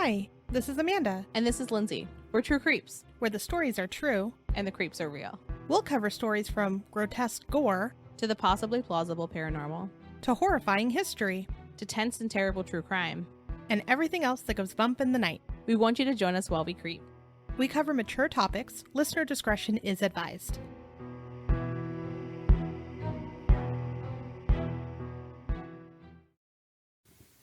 Hi, this is Amanda. And this is Lindsay. We're True Creeps. Where the stories are true. And the creeps are real. We'll cover stories from grotesque gore. To the possibly plausible paranormal. To horrifying history. To tense and terrible true crime. And everything else that goes bump in the night. We want you to join us while we creep. We cover mature topics. Listener discretion is advised.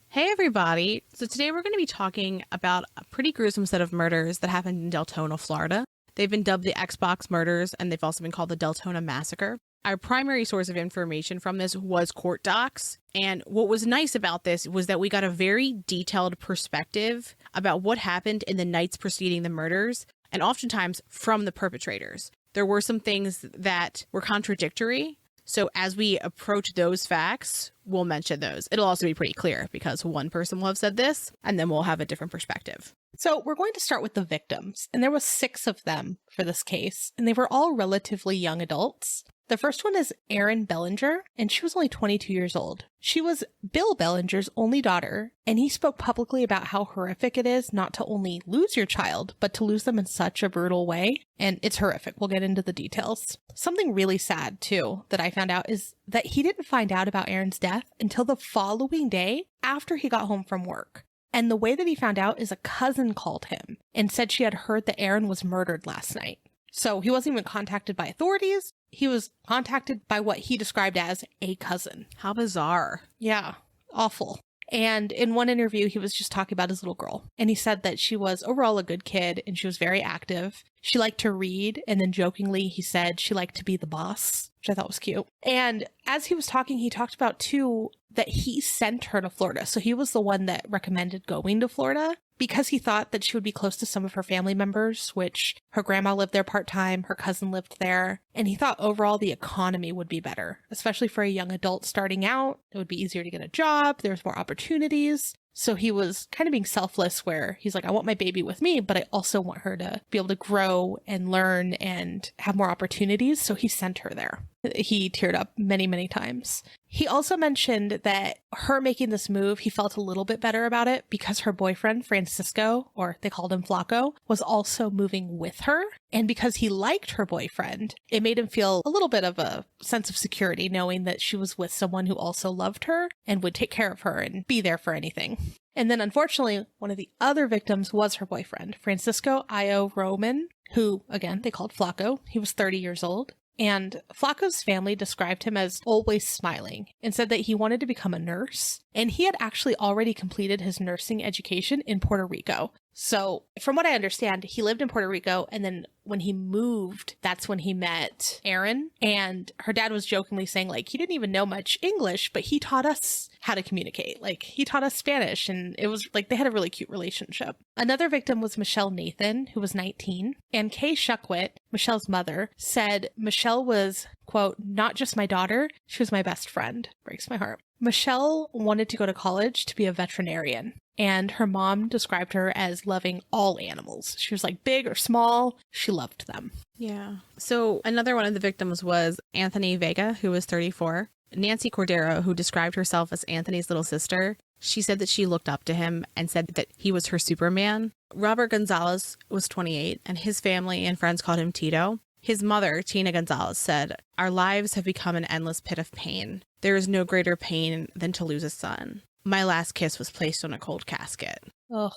Hey everybody! So today we're going to be talking about a pretty gruesome set of murders that happened in Deltona, Florida. They've been dubbed the Xbox murders, and they've also been called the Deltona Massacre. Our primary source of information from this was court docs, and what was nice about this was that we got a very detailed perspective about what happened in the nights preceding the murders, and oftentimes from the perpetrators. There were some things that were contradictory, so as we approach those facts, we'll mention those. It'll also be pretty clear because one person will have said this, and then we'll have a different perspective. So we're going to start with the victims, and there was 6 of them for this case, and they were all relatively young adults. The first one is Erin Bellanger, and she was only 22 years old. She was Bill Bellinger's only daughter, and he spoke publicly about how horrific it is not to only lose your child, but to lose them in such a brutal way. And it's horrific. We'll get into the details. Something really sad, too, that I found out is that he didn't find out about Erin's death until the following day after he got home from work. And the way that he found out is a cousin called him and said she had heard that Erin was murdered last night. So he wasn't even contacted by authorities. He was contacted by what he described as a cousin. How bizarre. Yeah, awful. And in one interview, he was just talking about his little girl. And he said that she was overall a good kid and she was very active. She liked to read. And then jokingly, he said she liked to be the boss, which I thought was cute. And as he was talking, he talked about, too, that he sent her to Florida. So he was the one that recommended going to Florida because he thought that she would be close to some of her family members, which her grandma lived there part-time, her cousin lived there, and he thought overall the economy would be better, especially for a young adult starting out. It would be easier to get a job, there's more opportunities. So he was kind of being selfless where he's like, I want my baby with me, but I also want her to be able to grow and learn and have more opportunities. So he sent her there. He teared up many, many times. He also mentioned that her making this move, he felt a little bit better about it because her boyfriend, Francisco, or they called him Flaco, was also moving with her. And because he liked her boyfriend, it made him feel a little bit of a sense of security knowing that she was with someone who also loved her and would take care of her and be there for anything. And then unfortunately, one of the other victims was her boyfriend, Francisco Ayo-Roman, who, again, they called Flaco. He was 30 years old. And Flaco's family described him as always smiling and said that he wanted to become a nurse. And he had actually already completed his nursing education in Puerto Rico. So from what I understand, he lived in Puerto Rico, and then when he moved, that's when he met Erin. And her dad was jokingly saying, like, he didn't even know much English, but he taught us how to communicate. Like, he taught us Spanish, and it was like they had a really cute relationship. Another victim was Michelle Nathan, who was 19. And Kay Shuckwit, Michelle's mother, said Michelle was, quote, not just my daughter, she was my best friend. Breaks my heart. Michelle wanted to go to college to be a veterinarian, and her mom described her as loving all animals. She was like big or small, she loved them. Yeah. So another one of the victims was Anthony Vega, who was 34. Nancy Cordero, who described herself as Anthony's little sister, she said that she looked up to him and said that he was her Superman. Robert Gonzalez was 28, and his family and friends called him Tito. His mother, Tina Gonzalez, said, our lives have become an endless pit of pain. There is no greater pain than to lose a son. My last kiss was placed on a cold casket. Ugh.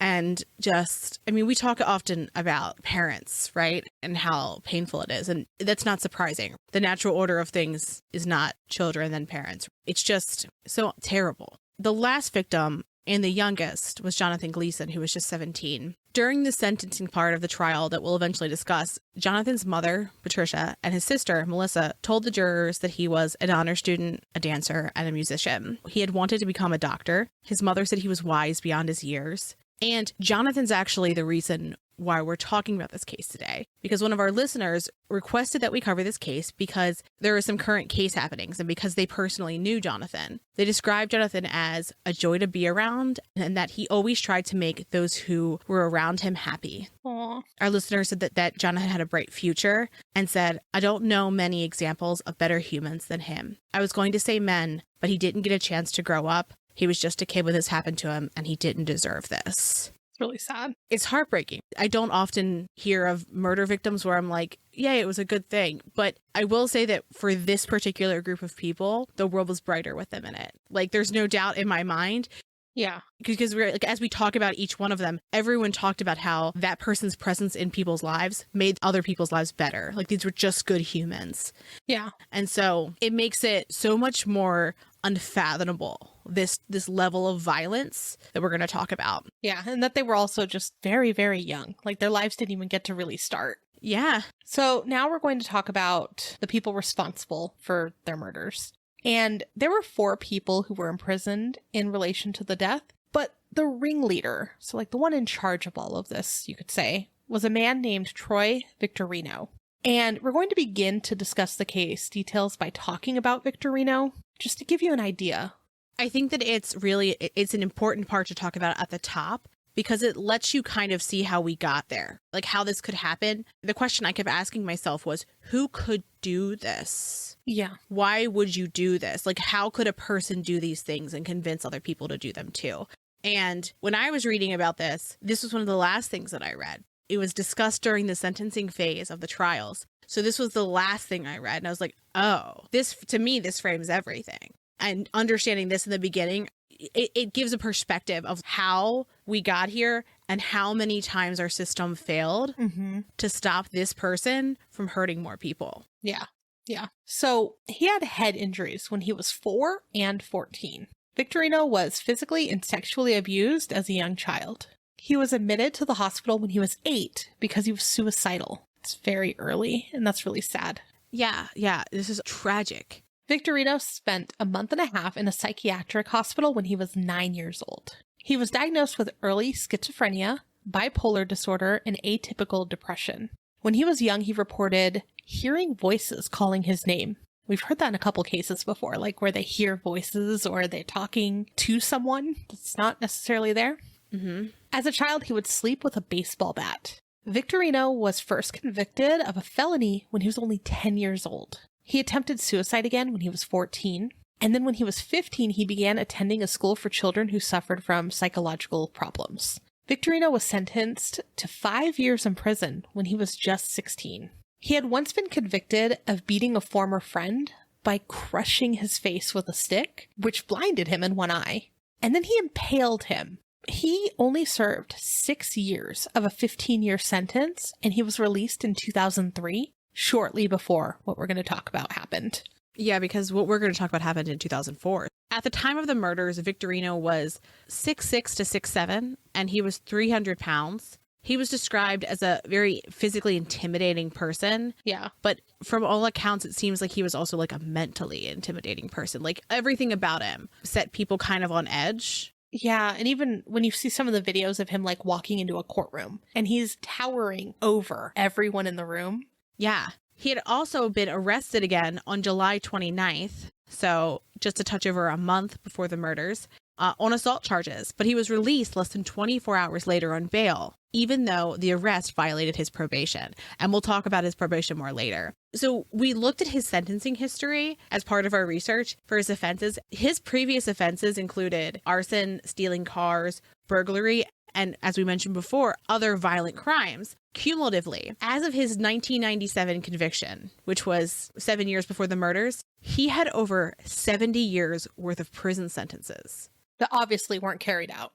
And just, I mean, we talk often about parents, right? And how painful it is. And that's not surprising. The natural order of things is not children, then parents. It's just so terrible. The last victim and the youngest was Jonathan Gleason, who was just 17. During the sentencing part of the trial that we'll eventually discuss, Jonathan's mother, Patricia, and his sister, Melissa, told the jurors that he was an honor student, a dancer, and a musician. He had wanted to become a doctor. His mother said he was wise beyond his years. And Jonathan's actually the reason why we're talking about this case today, because one of our listeners requested that we cover this case because there are some current case happenings and because they personally knew Jonathan. They described Jonathan as a joy to be around and that he always tried to make those who were around him happy. Aww. Our listener said that Jonathan had a bright future and said, I don't know many examples of better humans than him. I was going to say men, but he didn't get a chance to grow up. He was just a kid when this happened to him, and he didn't deserve this. really sad. It's heartbreaking. I don't often hear of murder victims where I'm like, yeah, it was a good thing. But I will say that for this particular group of people, the world was brighter with them in it. Like, there's no doubt in my mind. Yeah. Because we're like, as we talk about each one of them, everyone talked about how that person's presence in people's lives made other people's lives better. Like, these were just good humans. Yeah. And so it makes it so much more unfathomable, this level of violence that we're going to talk about. Yeah. And that they were also just very, very young. Like, their lives didn't even get to really start. Yeah. So now we're going to talk about the people responsible for their murders. And there were 4 people who were imprisoned in relation to the death, but the ringleader, so like the one in charge of all of this, you could say, was a man named Troy Victorino. And we're going to begin to discuss the case details by talking about Victorino, just to give you an idea. I think that it's an important part to talk about at the top, because it lets you kind of see how we got there, like how this could happen. The question I kept asking myself was, who could do this? Yeah. Why would you do this? Like, how could a person do these things and convince other people to do them too? And when I was reading about this was one of the last things that I read. It was discussed during the sentencing phase of the trials. So this was the last thing I read. And I was like, oh, this frames everything. And understanding this in the beginning, it gives a perspective of how we got here and how many times our system failed to stop this person from hurting more people. Yeah. Yeah. So he had head injuries when he was 4 and 14. Victorino was physically and sexually abused as a young child. He was admitted to the hospital when he was 8 because he was suicidal. It's very early, and that's really sad. Yeah. This is tragic. Victorino spent a month and a half in a psychiatric hospital when he was 9 years old. He was diagnosed with early schizophrenia, bipolar disorder, and atypical depression. When he was young, he reported hearing voices calling his name. We've heard that in a couple cases before, like where they hear voices or they're talking to someone that's not necessarily there. As a child, he would sleep with a baseball bat. Victorino was first convicted of a felony when he was only 10 years old. He attempted suicide again when he was 14. And then when he was 15, he began attending a school for children who suffered from psychological problems. Victorino was sentenced to 5 years in prison when he was just 16. He had once been convicted of beating a former friend by crushing his face with a stick, which blinded him in one eye. And then he impaled him. He only served 6 years of a 15-year sentence, and he was released in 2003. Shortly before what we're going to talk about happened. Yeah, because what we're going to talk about happened in 2004. At the time of the murders, Victorino was 6'6" to 6'7", and he was 300 pounds. He was described as a very physically intimidating person. Yeah. But from all accounts, it seems like he was also like a mentally intimidating person. Like, everything about him set people kind of on edge. Yeah, and even when you see some of the videos of him like walking into a courtroom, and he's towering over everyone in the room. Yeah. He had also been arrested again on July 29th, so just a touch over a month before the murders, on assault charges. But he was released less than 24 hours later on bail, even though the arrest violated his probation. And we'll talk about his probation more later. So we looked at his sentencing history as part of our research for his offenses. His previous offenses included arson, stealing cars, burglary, and, as we mentioned before, other violent crimes. Cumulatively, as of his 1997 conviction, which was 7 years before the murders, he had over 70 years worth of prison sentences. That obviously weren't carried out.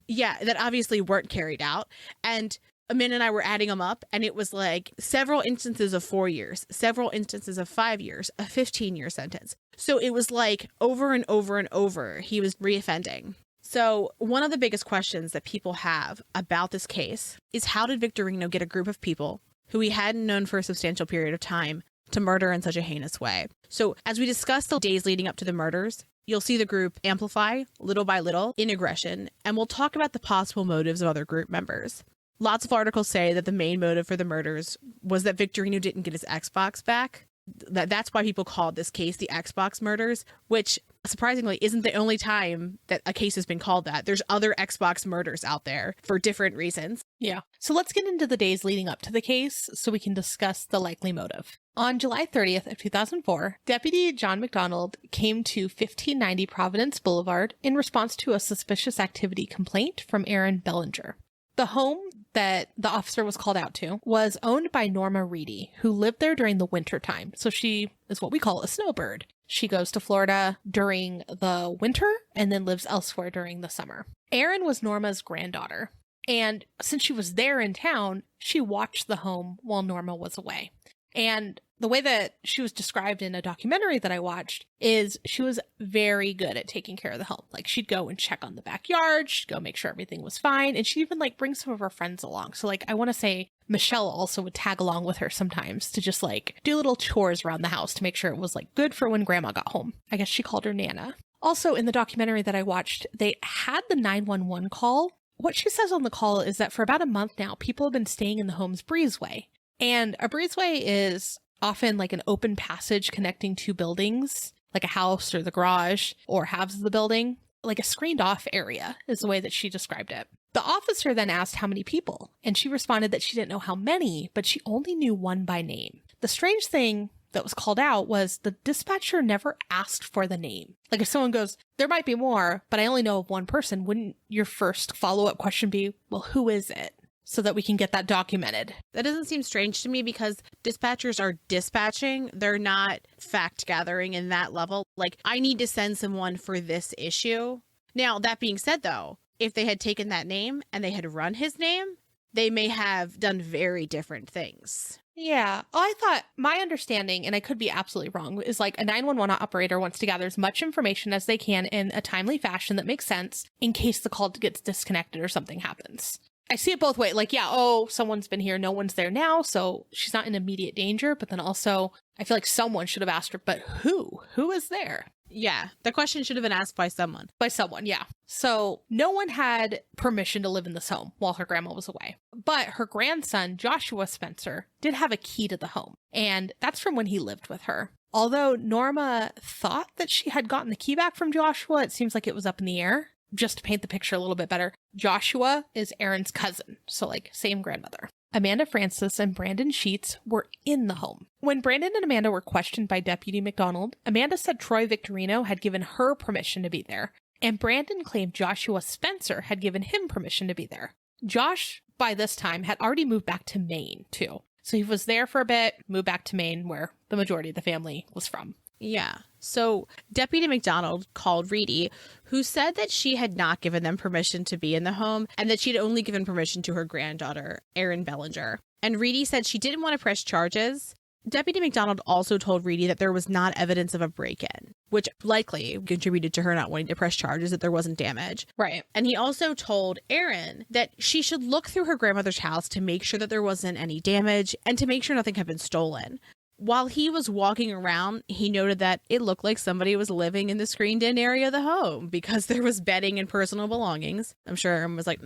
Yeah, that obviously weren't carried out. And Amanda and I were adding them up, and it was like several instances of 4 years, several instances of 5 years, a 15-year sentence. So it was like over and over and over, he was reoffending. So one of the biggest questions that people have about this case is, how did Victorino get a group of people who he hadn't known for a substantial period of time to murder in such a heinous way? So as we discuss the days leading up to the murders, you'll see the group amplify little by little in aggression, and we'll talk about the possible motives of other group members. Lots of articles say that the main motive for the murders was that Victorino didn't get his Xbox back. That's why people called this case the Xbox murders, which surprisingly isn't the only time that a case has been called that. There's other Xbox murders out there for different reasons. Yeah. So let's get into the days leading up to the case so we can discuss the likely motive. On July 30th of 2004, Deputy John McDonald came to 1590 Providence Boulevard in response to a suspicious activity complaint from Erin Bellanger. The The home that the officer was called out to was owned by Norma Reedy, who lived there during the winter time. So she is what we call a snowbird. She goes to Florida during the winter and then lives elsewhere during the summer. Erin was Norma's granddaughter. And since she was there in town, she watched the home while Norma was away. And the way that she was described in a documentary that I watched is she was very good at taking care of the home. Like, she'd go and check on the backyard, she'd go make sure everything was fine, and she'd even like bring some of her friends along. So like, I want to say Michelle also would tag along with her sometimes to just like do little chores around the house to make sure it was like good for when grandma got home. I guess she called her Nana. Also, in the documentary that I watched, they had the 911 call. What she says on the call is that for about a month now, people have been staying in the home's breezeway. And a breezeway is often like an open passage connecting two buildings, like a house or the garage or halves of the building. Like a screened off area is the way that she described it. The officer then asked how many people, and she responded that she didn't know how many, but she only knew one by name. The strange thing that was called out was the dispatcher never asked for the name. Like, if someone goes, there might be more, but I only know of one person, wouldn't your first follow-up question be, well, who is it? So that we can get that documented. That doesn't seem strange to me because dispatchers are dispatching. They're not fact gathering in that level. Like, I need to send someone for this issue. Now, that being said, though, if they had taken that name and they had run his name, they may have done very different things. Yeah. Oh, I thought my understanding, and I could be absolutely wrong, is like a 911 operator wants to gather as much information as they can in a timely fashion that makes sense in case the call gets disconnected or something happens. I see it both ways. Like, yeah, oh, someone's been here, no one's there now, so she's not in immediate danger. But then also, I feel like someone should have asked her, but who? Who is there? Yeah, the question should have been asked by someone. By someone, yeah. So no one had permission to live in this home while her grandma was away. But her grandson, Joshua Spencer, did have a key to the home. And that's from when he lived with her. Although Norma thought that she had gotten the key back from Joshua, it seems like it was up in the air. Just to paint the picture a little bit better, Joshua is Erin's cousin, so like same grandmother. Amanda Francis and Brandon Sheets were in the home. When Brandon and Amanda were questioned by Deputy McDonald, Amanda said Troy Victorino had given her permission to be there, and Brandon claimed Joshua Spencer had given him permission to be there. Josh, by this time, had already moved back to Maine, too. So he was there for a bit, moved back to Maine, where the majority of the family was from. Yeah. So Deputy McDonald called Reedy, who said that she had not given them permission to be in the home and that she'd only given permission to her granddaughter, Erin Bellanger. And Reedy said she didn't want to press charges. Deputy McDonald also told Reedy that there was not evidence of a break-in, which likely contributed to her not wanting to press charges, that there wasn't damage. Right. And he also told Erin that she should look through her grandmother's house to make sure that there wasn't any damage and to make sure nothing had been stolen. While he was walking around, he noted that it looked like somebody was living in the screened-in area of the home because there was bedding and personal belongings. I'm sure Erin was like,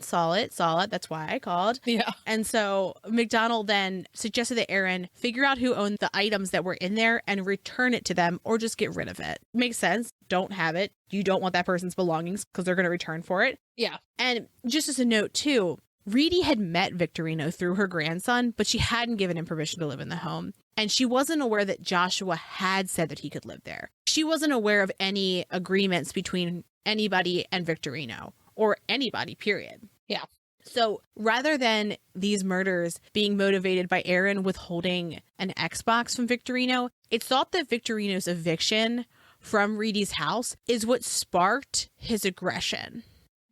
saw it. That's why I called. Yeah. And so McDonald then suggested that Erin figure out who owned the items that were in there and return it to them or just get rid of it. Makes sense. Don't have it. You don't want that person's belongings because they're going to return for it. Yeah. And just as a note, too, Reedy had met Victorino through her grandson, but she hadn't given him permission to live in the home. And she wasn't aware that Joshua had said that he could live there. She wasn't aware of any agreements between anybody and Victorino, or anybody, period. Yeah. So rather than these murders being motivated by Erin withholding an Xbox from Victorino, it's thought that Victorino's eviction from Reedy's house is what sparked his aggression.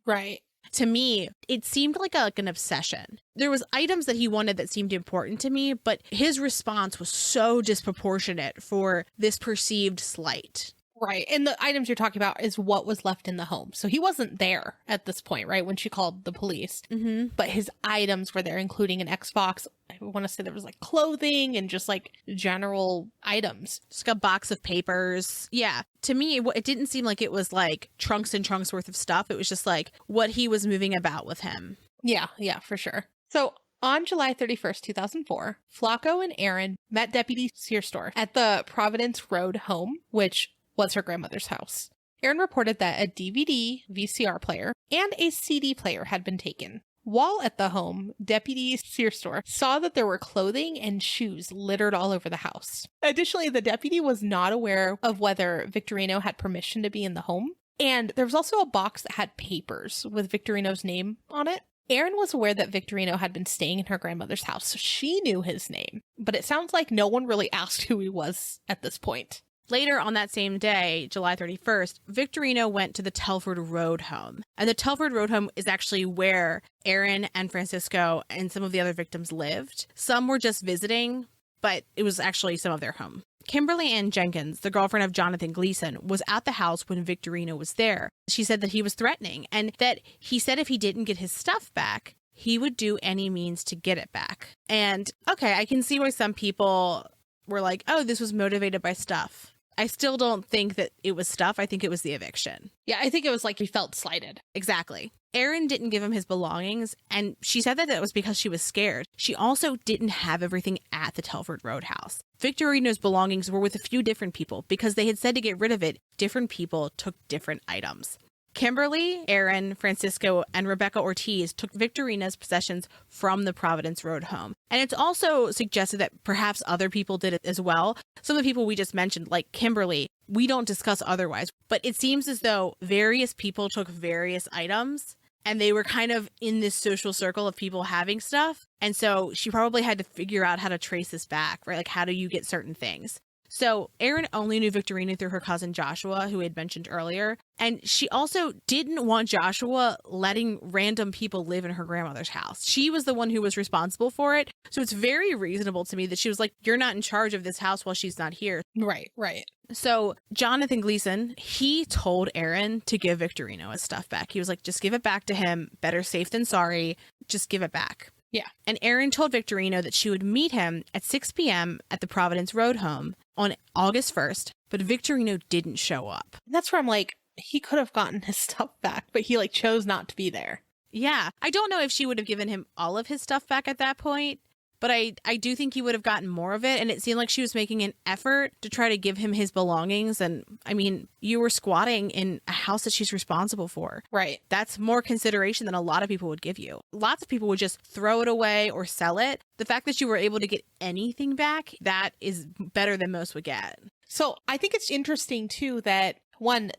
Right. To me, it seemed like an obsession. There was items that he wanted that seemed important to me, but his response was so disproportionate for this perceived slight. Right. And the items you're talking about is what was left in the home. So he wasn't there at this point, right, when she called the police. Mm-hmm. But his items were there, including an Xbox. I want to say there was like clothing and just like general items. Just a box of papers. Yeah. To me, it didn't seem like it was like trunks and trunks worth of stuff. It was just like what he was moving about with him. Yeah, for sure. So on July 31st, 2004, Flacco and Erin met Deputy Searstorff at the Providence Road home, which was her grandmother's house. Erin reported that a DVD, VCR player, and a CD player had been taken. While at the home, Deputy Searstorff saw that there were clothing and shoes littered all over the house. Additionally, the deputy was not aware of whether Victorino had permission to be in the home. And there was also a box that had papers with Victorino's name on it. Erin was aware that Victorino had been staying in her grandmother's house, so she knew his name. But it sounds like no one really asked who he was at this point. Later on that same day, July 31st, Victorino went to the Telford Road home. And the Telford Road home is actually where Erin and Francisco and some of the other victims lived. Some were just visiting, but it was actually some of their home. Kimberly Ann Jenkins, the girlfriend of Jonathan Gleason, was at the house when Victorino was there. She said that he was threatening and that he said if he didn't get his stuff back, he would do any means to get it back. And okay, I can see why some people were like, oh, this was motivated by stuff. I still don't think that it was stuff. I think it was the eviction. Yeah, I think it was like he felt slighted. Exactly. Erin didn't give him his belongings, and she said that was because she was scared. She also didn't have everything at the Telford Roadhouse. Victorino's belongings were with a few different people because they had said to get rid of it, different people took different items. Kimberly, Erin, Francisco, and Rebecca Ortiz took Victorino's possessions from the Providence Road home. And it's also suggested that perhaps other people did it as well. Some of the people we just mentioned, like Kimberly, we don't discuss otherwise, but it seems as though various people took various items and they were kind of in this social circle of people having stuff. And so she probably had to figure out how to trace this back, right? Like, how do you get certain things? So Erin only knew Victorino through her cousin Joshua, who we had mentioned earlier. And she also didn't want Joshua letting random people live in her grandmother's house. She was the one who was responsible for it. So it's very reasonable to me that she was like, you're not in charge of this house while she's not here. Right, right. So Jonathan Gleason, he told Erin to give Victorino his stuff back. He was like, just give it back to him. Better safe than sorry. Just give it back. Yeah. And Erin told Victorino that she would meet him at 6 p.m. at the Providence Road home on August 1st, but Victorino didn't show up. That's where I'm like, he could have gotten his stuff back, but he like chose not to be there. Yeah. I don't know if she would have given him all of his stuff back at that point, but I do think he would have gotten more of it. And it seemed like she was making an effort to try to give him his belongings. And I mean, you were squatting in a house that she's responsible for. Right. That's more consideration than a lot of people would give you. Lots of people would just throw it away or sell it. The fact that you were able to get anything back, that is better than most would get. So I think it's interesting too that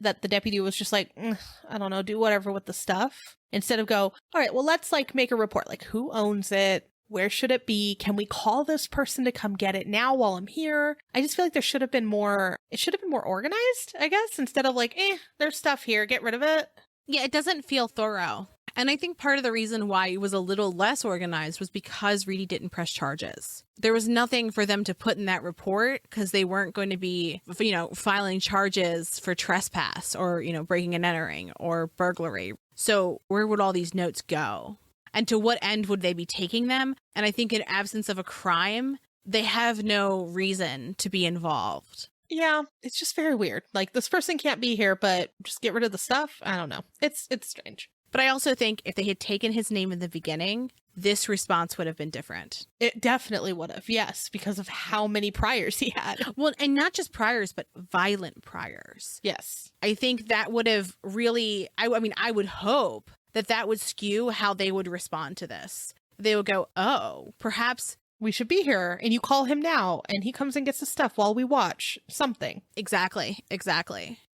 that the deputy was just like, I don't know, do whatever with the stuff instead of go, all right, well, let's like make a report. Like, who owns it? Where should it be? Can we call this person to come get it now while I'm here? I just feel like there should have been more. It should have been more organized, I guess, instead of like, there's stuff here, get rid of it. Yeah, it doesn't feel thorough. And I think part of the reason why it was a little less organized was because Reedy didn't press charges. There was nothing for them to put in that report because they weren't going to be, filing charges for trespass or, breaking and entering or burglary. So where would all these notes go? And to what end would they be taking them? And I think in absence of a crime, they have no reason to be involved. Yeah, it's just very weird. Like, this person can't be here, but just get rid of the stuff? I don't know. It's strange. But I also think if they had taken his name in the beginning, this response would have been different. It definitely would have, yes, because of how many priors he had. Well, and not just priors, but violent priors. Yes. I think that would have really, I would hope that would skew how they would respond to this. They would go, oh, perhaps we should be here and you call him now and he comes and gets the stuff while we watch something. Exactly.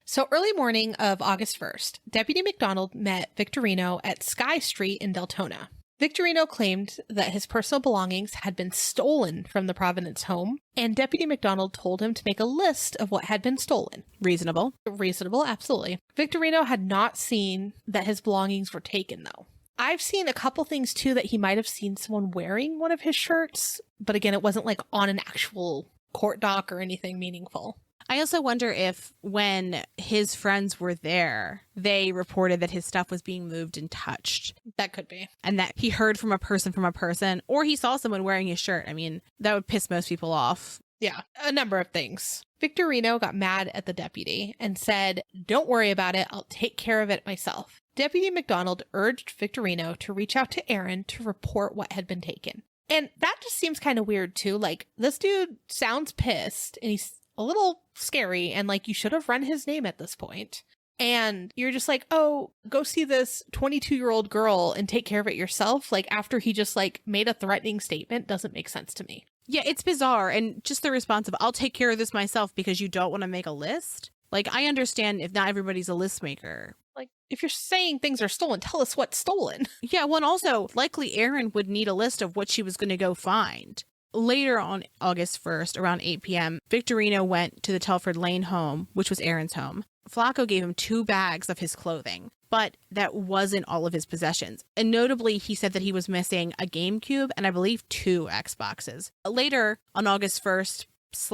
So early morning of August 1st, Deputy McDonald met Victorino at Sky Street in Deltona. Victorino claimed that his personal belongings had been stolen from the Providence home, and Deputy McDonald told him to make a list of what had been stolen. Reasonable, absolutely. Victorino had not seen that his belongings were taken, though. I've seen a couple things, too, that he might have seen someone wearing one of his shirts, but again, it wasn't like on an actual court dock or anything meaningful. I also wonder if when his friends were there, they reported that his stuff was being moved and touched. That could be. And that he heard from a person, or he saw someone wearing his shirt. I mean, that would piss most people off. Yeah, a number of things. Victorino got mad at the deputy and said, "Don't worry about it. I'll take care of it myself." Deputy McDonald urged Victorino to reach out to Erin to report what had been taken. And that just seems kind of weird, too. Like, this dude sounds pissed and he's a little scary, and like, you should have run his name at this point. And you're just like, oh, go see this 22-year-old girl and take care of it yourself. Like, after he just like made a threatening statement doesn't make sense to me. Yeah, it's bizarre. And just the response of, I'll take care of this myself because you don't want to make a list. Like, I understand if not everybody's a list maker. Like, if you're saying things are stolen, tell us what's stolen. Yeah, well, and also, likely Erin would need a list of what she was going to go find. Later on August 1st, around 8 p.m., Victorino went to the Telford Lane home, which was Erin's home. Flacco gave him 2 bags of his clothing, but that wasn't all of his possessions. And notably, he said that he was missing a GameCube and I believe 2 Xboxes. Later, on August 1st /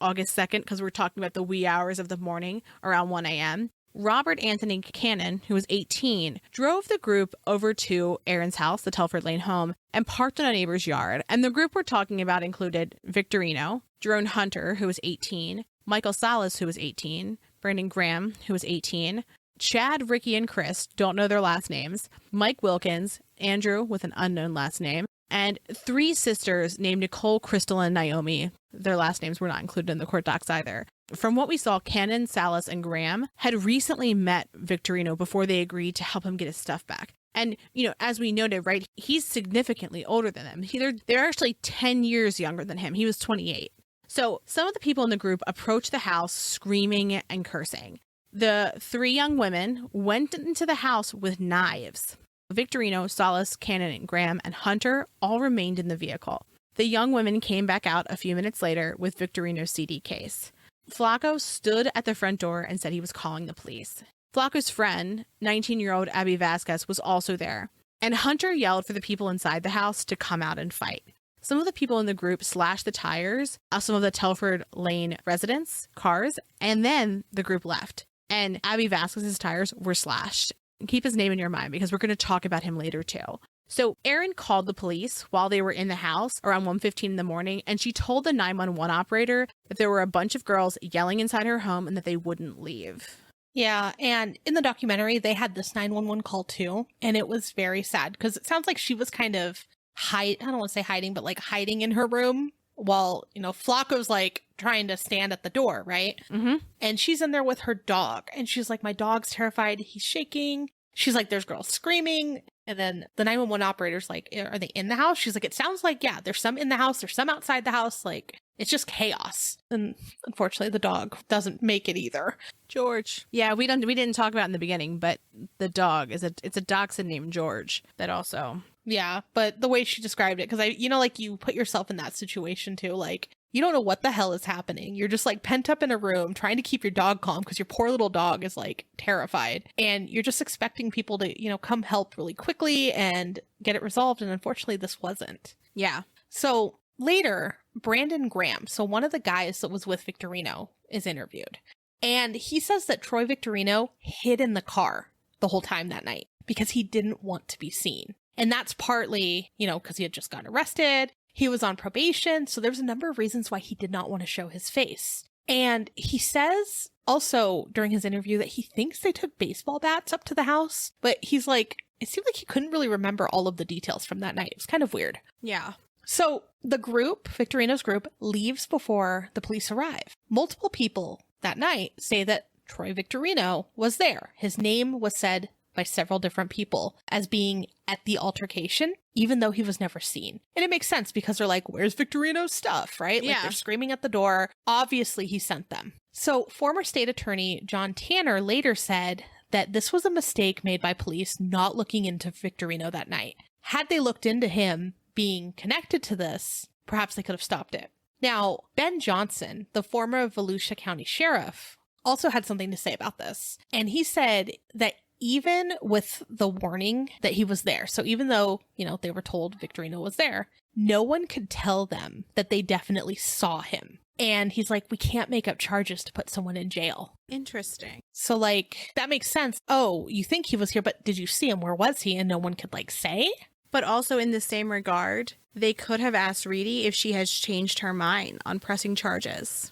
August 2nd, because we're talking about the wee hours of the morning, around 1 a.m., Robert Anthony Cannon, who was 18, drove the group over to Erin's house, the Telford Lane home, and parked in a neighbor's yard. And the group we're talking about included Victorino, Jerone Hunter, who was 18, Michael Salas, who was 18, Brandon Graham, who was 18, Chad, Ricky, and Chris, don't know their last names, Mike Wilkins, Andrew with an unknown last name, and 3 sisters named Nicole, Crystal, and Naomi. Their last names were not included in the court docs either. From what we saw, Cannon, Salas, and Graham had recently met Victorino before they agreed to help him get his stuff back. And, as we noted, right, he's significantly older than them. They're actually 10 years younger than him. He was 28. So some of the people in the group approached the house screaming and cursing. The 3 young women went into the house with knives. Victorino, Salas, Cannon, and Graham, and Hunter all remained in the vehicle. The young women came back out a few minutes later with Victorino's CD case. Flacco stood at the front door and said he was calling the police. Flacco's friend, 19-year-old Abby Vasquez, was also there, and Hunter yelled for the people inside the house to come out and fight. Some of the people in the group slashed the tires of some of the Telford Lane residents' cars, and then the group left. And Abby Vasquez's tires were slashed. Keep his name in your mind because we're going to talk about him later too. So Erin called the police while they were in the house around 1:15 in the morning, and she told the 911 operator that there were a bunch of girls yelling inside her home and that they wouldn't leave. Yeah, and in the documentary, they had this 911 call too, and it was very sad because it sounds like she was kind of I don't want to say hiding, but like hiding in her room while, Flacco's like trying to stand at the door, right? Mm-hmm. And she's in there with her dog, and she's like, my dog's terrified, he's shaking. She's like, there's girls screaming. And then the 911 operator's like, are they in the house? She's like, it sounds like, yeah, there's some in the house. There's some outside the house. Like, it's just chaos. And unfortunately, the dog doesn't make it either. George. Yeah, we didn't talk about it in the beginning, but the dog it's a dachshund named George that also. Yeah, but the way she described it, because like you put yourself in that situation too, like you don't know what the hell is happening. You're just like pent up in a room trying to keep your dog calm because your poor little dog is like terrified. And you're just expecting people to, come help really quickly and get it resolved. And unfortunately, this wasn't. Yeah. So later, Brandon Graham, so one of the guys that was with Victorino, is interviewed. And he says that Troy Victorino hid in the car the whole time that night because he didn't want to be seen. And that's partly, because he had just gotten arrested. He was on probation, so there's a number of reasons why he did not want to show his face. And he says also during his interview that he thinks they took baseball bats up to the house, but he's like, it seemed like he couldn't really remember all of the details from that night. It was kind of weird. Yeah. So the group, Victorino's group, leaves before the police arrive. Multiple people that night say that Troy Victorino was there. His name was said by several different people as being at the altercation, even though he was never seen. And it makes sense because they're like, where's Victorino's stuff, right? Like, they're screaming at the door. Obviously, he sent them. So former state attorney John Tanner later said that this was a mistake made by police not looking into Victorino that night. Had they looked into him being connected to this, perhaps they could have stopped it. Now, Ben Johnson, the former Volusia County sheriff, also had something to say about this. And he said that even with the warning that he was there, so even though, they were told Victorino was there, no one could tell them that they definitely saw him. And he's like, we can't make up charges to put someone in jail. Interesting. So, that makes sense. Oh, you think he was here, but did you see him? Where was he? And no one could, say? But also in the same regard, they could have asked Reedy if she has changed her mind on pressing charges.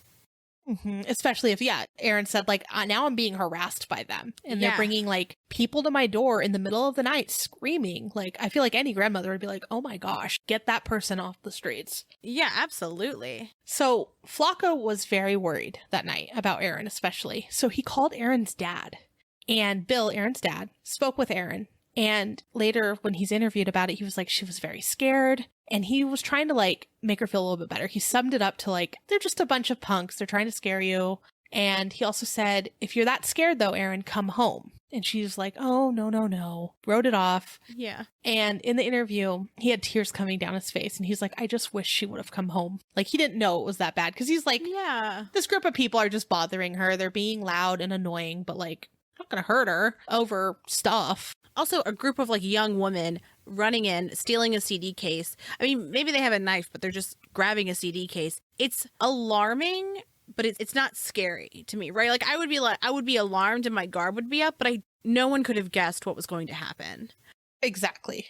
Mm-hmm. Especially if, Erin said, now I'm being harassed by them. And they're bringing, people to my door in the middle of the night screaming. I feel like any grandmother would be like, oh my gosh, get that person off the streets. Yeah, absolutely. So Flacco was very worried that night about Erin, especially. So he called Erin's dad. And Bill, Erin's dad, spoke with Erin. And later, when he's interviewed about it, he was like, she was very scared. And he was trying to, make her feel a little bit better. He summed it up to, they're just a bunch of punks. They're trying to scare you. And he also said, if you're that scared though, Erin, come home. And she's like, oh, no. Wrote it off. Yeah. And in the interview, he had tears coming down his face. And he's like, I just wish she would have come home. Like, he didn't know it was that bad. Because he's like, yeah, this group of people are just bothering her. They're being loud and annoying, but like, not going to hurt her over stuff. Also, a group of like young women running in, stealing a CD case. I mean, maybe they have a knife, but they're just grabbing a CD case. It's alarming, but it's not scary to me, right? Like I would be alarmed and my guard would be up, but no one could have guessed what was going to happen. Exactly.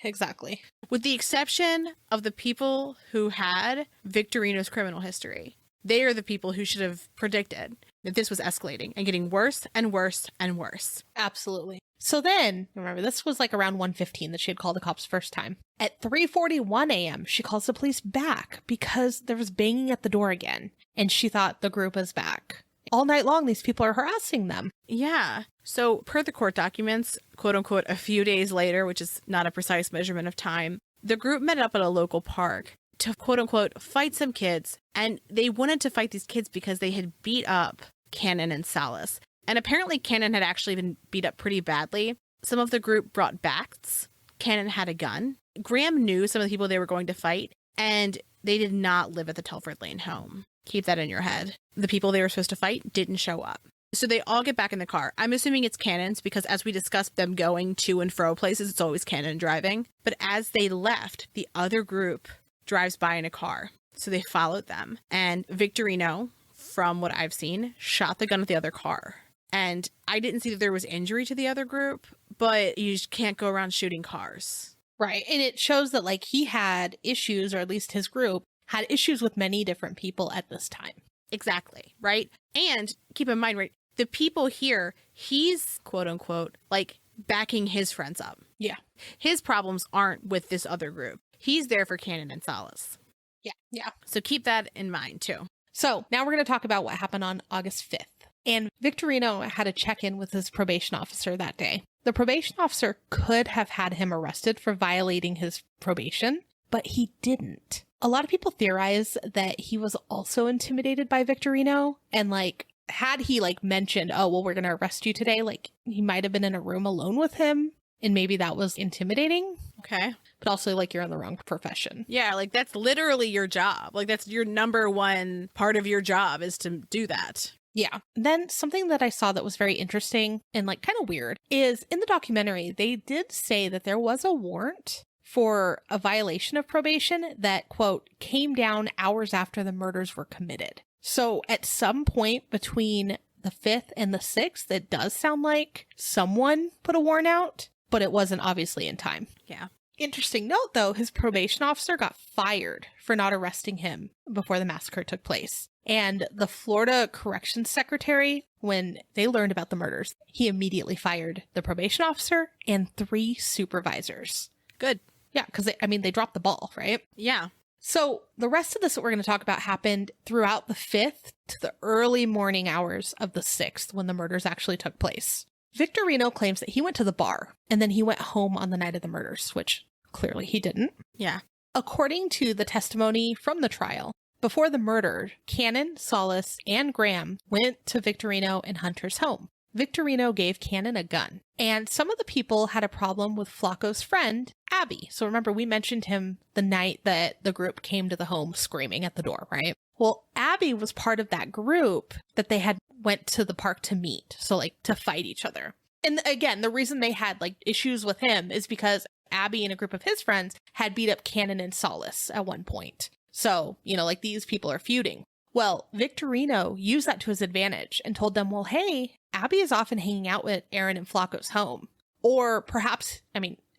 With the exception of the people who had Victorino's criminal history. They are the people who should have predicted that this was escalating and getting worse and worse and worse. Absolutely. So then, remember, this was like around 1:15 that she had called the cops first time. At 3:41 a.m., she calls the police back because there was banging at the door again. And she thought the group was back. All night long, these people are harassing them. Yeah. So per the court documents, quote unquote, a few days later, which is not a precise measurement of time, the group met up at a local park to quote unquote fight some kids. And they wanted to fight these kids because they had beat up Cannon and Salas. And apparently Cannon had actually been beat up pretty badly. Some of the group brought bats. Cannon had a gun. Graham knew some of the people they were going to fight, and they did not live at the Telford Lane home. Keep that in your head. The people they were supposed to fight didn't show up. So they all get back in the car. I'm assuming it's Cannon's because as we discussed them going to and fro places, it's always Cannon driving. But as they left, the other group drives by in a car. So they followed them. And Victorino, from what I've seen, shot the gun at the other car. And I didn't see that there was injury to the other group, but you just can't go around shooting cars. Right. And it shows that like he had issues, or at least his group had issues with many different people at this time. Exactly. Right. And keep in mind, right, the people here, he's quote unquote, like backing his friends up. Yeah. His problems aren't with this other group. He's there for Cannon and Salas. Yeah. So keep that in mind too. So now we're going to talk about what happened on August 5th. And Victorino had a check-in with his probation officer that day. The probation officer could have had him arrested for violating his probation, but he didn't. A lot of people theorize that he was also intimidated by Victorino, and like, had he like mentioned, oh, well, we're going to arrest you today, like he might have been in a room alone with him, and maybe that was intimidating. Okay. But also like you're in the wrong profession. Yeah, like that's literally your job. Like that's your number one part of your job is to do that. Yeah. Then something that I saw that was very interesting and like kind of weird is in the documentary, they did say that there was a warrant for a violation of probation that, quote, came down hours after the murders were committed. So at some point between the 5th and the 6th, it does sound like someone put a warrant out, but it wasn't obviously in time. Yeah. Interesting note, though, his probation officer got fired for not arresting him before the massacre took place. And the Florida Corrections Secretary, when they learned about the murders, he immediately fired the probation officer and 3 supervisors. Good. Yeah, because they dropped the ball, right? Yeah. So the rest of this that we're going to talk about happened throughout the 5th to the early morning hours of the 6th when the murders actually took place. Victorino claims that he went to the bar and then he went home on the night of the murders, which clearly he didn't. Yeah. According to the testimony from the trial, before the murder, Cannon, Salas, and Graham went to Victorino and Hunter's home. Victorino gave Cannon a gun, and some of the people had a problem with Flacco's friend, Abby. So remember, we mentioned him the night that the group came to the home screaming at the door, right? Well, Abby was part of that group that they had went to the park to meet, so like to fight each other. And again, the reason they had like issues with him is because Abby and a group of his friends had beat up Cannon and Salas at one point. So, like these people are feuding. Well, Victorino used that to his advantage and told them, well, hey, Abby is often hanging out with Erin and Flacco's home. Or perhaps,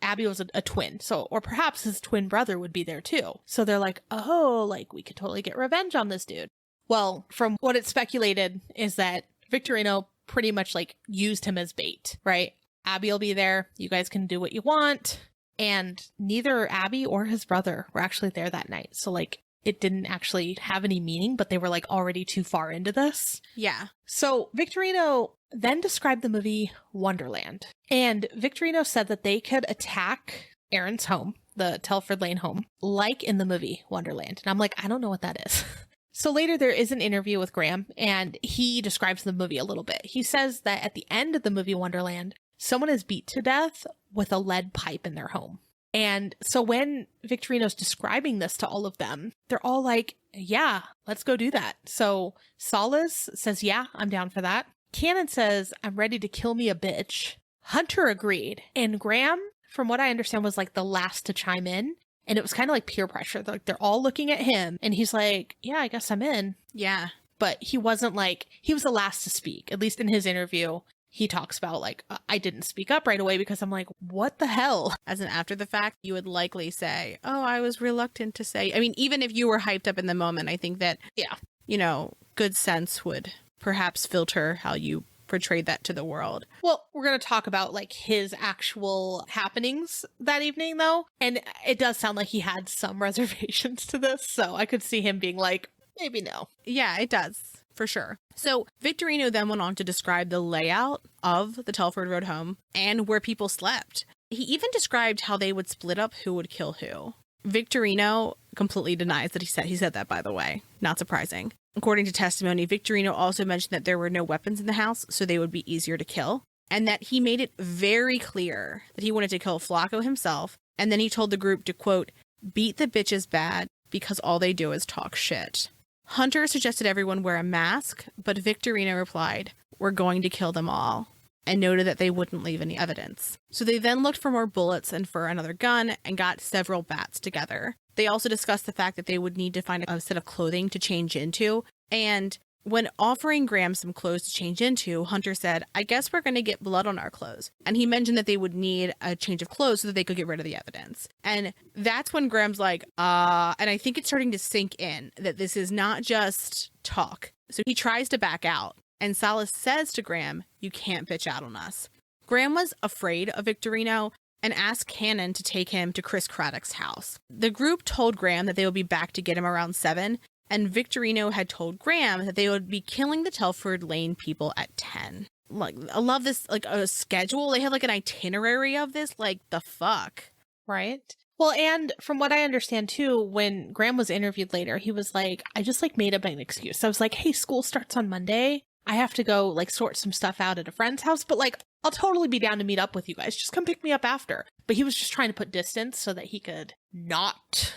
Abby was a twin, or perhaps his twin brother would be there too. So they're like, oh, like we could totally get revenge on this dude. Well, from what it's speculated is that Victorino pretty much like used him as bait, right? Abby will be there. You guys can do what you want. And neither Abby or his brother were actually there that night. So like it didn't actually have any meaning, but they were like already too far into this. Yeah. So Victorino then described the movie Wonderland. And Victorino said that they could attack Erin's home, the Telford Lane home, like in the movie Wonderland. And I'm like, I don't know what that is. So later there is an interview with Graham, and he describes the movie a little bit. He says that at the end of the movie Wonderland, someone is beat to death with a lead pipe in their home. And so when Victorino's describing this to all of them, they're all like, yeah, let's go do that. So Salas says, yeah, I'm down for that. Cannon says, I'm ready to kill me a bitch. Hunter agreed. And Graham, from what I understand, was like the last to chime in. And it was kind of like peer pressure. They're all looking at him. And he's like, yeah, I guess I'm in. Yeah. But he wasn't like, he was the last to speak. At least in his interview, he talks about like, I didn't speak up right away because I'm like, what the hell? As an after the fact, you would likely say, oh, I was reluctant to say. I mean, even if you were hyped up in the moment, I think that, yeah, you know, good sense would perhaps filter how you portrayed that to the world. Well, we're going to talk about like his actual happenings that evening though. And it does sound like he had some reservations to this. So I could see him being like, maybe no. Yeah, it does. For sure. So Victorino then went on to describe the layout of the Telford Road home and where people slept. He even described how they would split up who would kill who. Victorino completely denies that he said that, by the way. Not surprising. According to testimony, Victorino also mentioned that there were no weapons in the house, so they would be easier to kill, and that he made it very clear that he wanted to kill Flacco himself, and then he told the group to, quote, beat the bitches bad because all they do is talk shit. Hunter suggested everyone wear a mask, but Victorino replied, we're going to kill them all, and noted that they wouldn't leave any evidence. So they then looked for more bullets and for another gun and got several bats together. They also discussed the fact that they would need to find a set of clothing to change into. And when offering Graham some clothes to change into, Hunter said, I guess we're going to get blood on our clothes. And he mentioned that they would need a change of clothes so that they could get rid of the evidence. And that's when Graham's like, and I think it's starting to sink in that this is not just talk. So he tries to back out. And Salas says to Graham, you can't bitch out on us. Graham was afraid of Victorino and asked Cannon to take him to Chris Craddock's house. The group told Graham that they would be back to get him around 7, and Victorino had told Graham that they would be killing the Telford Lane people at 10. Like, I love this, like, a schedule. They have, like, an itinerary of this. Like, the fuck? Right? Well, and from what I understand, too, when Graham was interviewed later, he was like, I just, like, made up an excuse. I was like, hey, school starts on Monday. I have to go, like, sort some stuff out at a friend's house, but, like, I'll totally be down to meet up with you guys. Just come pick me up after. But he was just trying to put distance so that he could not.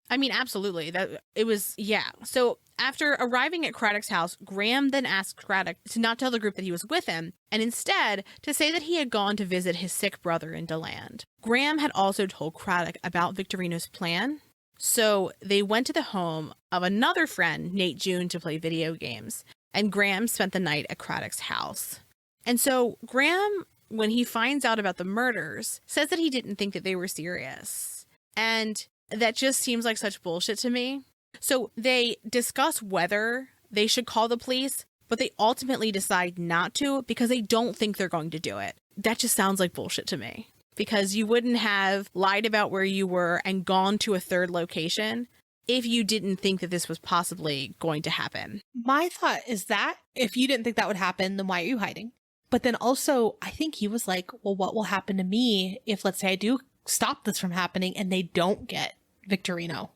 I mean, absolutely. Yeah. So after arriving at Craddock's house, Graham then asked Craddock to not tell the group that he was with him, and instead to say that he had gone to visit his sick brother in DeLand. Graham had also told Craddock about Victorino's plan. So they went to the home of another friend, Nate June, to play video games. And Graham spent the night at Craddock's house. And so Graham, when he finds out about the murders, says that he didn't think that they were serious. And that just seems like such bullshit to me. So they discuss whether they should call the police, but they ultimately decide not to because they don't think they're going to do it. That just sounds like bullshit to me. Because you wouldn't have lied about where you were and gone to a third location if you didn't think that this was possibly going to happen. My thought is that if you didn't think that would happen, then why are you hiding? But then also, I think he was like, well, what will happen to me if, let's say, I do stop this from happening and they don't get Victorino?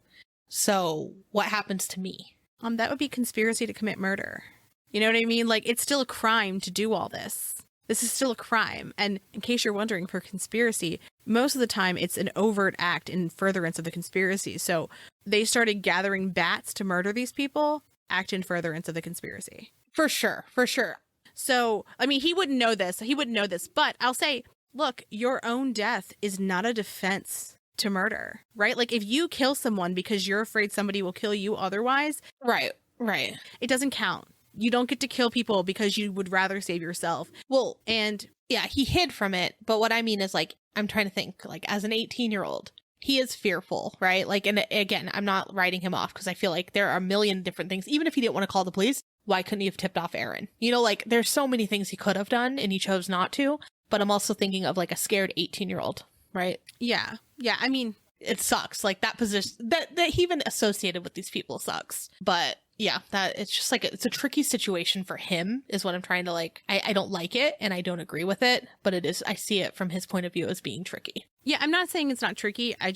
So what happens to me? That would be conspiracy to commit murder. You know what I mean? Like, it's still a crime to do all this. This is still a crime. And in case you're wondering, for conspiracy, most of the time it's an overt act in furtherance of the conspiracy. So they started gathering bats to murder these people, act in furtherance of the conspiracy. For sure. For sure. So, I mean, he wouldn't know this. But I'll say, look, your own death is not a defense to murder, right? Like, if you kill someone because you're afraid somebody will kill you otherwise. Right. It doesn't count. You don't get to kill people because you would rather save yourself. Well, and yeah, he hid from it. But what I mean is, like, I'm trying to think, like, as an 18-year-old, he is fearful, right? Like, and again, I'm not writing him off because I feel like there are a million different things. Even if he didn't want to call the police, why couldn't he have tipped off Erin? You know, like, there's so many things he could have done and he chose not to. But I'm also thinking of, like, a scared 18-year-old, right? Yeah. I mean, it sucks. Like, that position that he even associated with these people sucks. But yeah, that it's just like, it's a tricky situation for him is what I'm trying to, like, I don't like it and I don't agree with it, but it is, I see it from his point of view as being tricky. Yeah, I'm not saying it's not tricky. I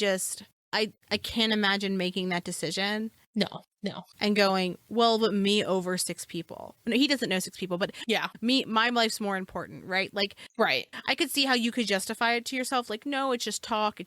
can't imagine making that decision. No. No. And going, well, but me over 6 people. No, he doesn't know 6 people, but Yeah. my life's more important, right? Like, Right. I could see how you could justify it to yourself. Like, no, it's just talk.